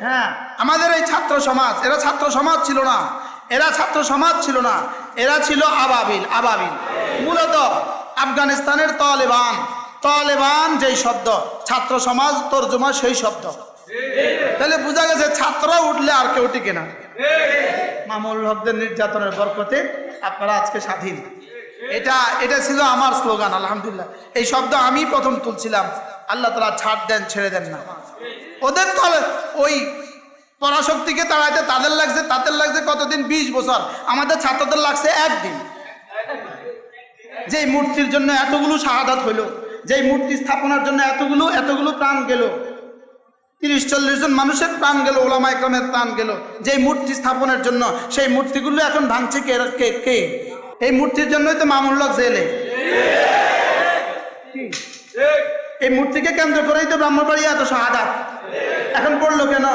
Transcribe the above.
হ্যাঁ, আমাদের এই ছাত্র সমাজ, এরা ছাত্র সমাজ ছিল না, এরা ছাত্র সমাজ ছিল না, এরা ছিল আবাবিল। আবাবিল মূলত আফগানিস্তানের তালেবান। তালেবান যেই শব্দ, ছাত্র সমাজ তর্জমা সেই শব্দ। তাহলে বোঝা গেছে ছাত্ররা উঠলে আর কেউ টিকে না। মামুল হকদের নির্যাতনের বরকতে আপনারা আজকে স্বাধীন। এটা ছিল আমার স্লোগান। আলহামদুলিল্লাহ, এই শব্দ আমি প্রথম তুলছিলাম। আল্লাহ তাআলা ছাড় দেন, ছেড়ে দেন না। ওদের তো ওই পরাশক্তিকে তাড়াইতে তাদের লাগছে কতদিন? 20 বছর। আমাদের ছাত্রদের লাগছে একদিন। যেই মূর্তির জন্য এতগুলো শাহাদাত হইল, যেই মূর্তি স্থাপনার জন্য এতগুলো প্রাণ গেল, 30-40 জন মানুষের প্রাণ গেল, ওলামা ইকরামের প্রাণ গেল যেই মূর্তি স্থাপনের জন্য। সেই মূর্তিগুলো এখন ভাঙছে কে? এই মূর্তির জন্যই তো মামুল হক জেলে। এই মূর্তিকে কেন্দ্র করেই তো ব্রাহ্মণবাড়িয়া এত শাহাদাত। এখন পড়লো কেন?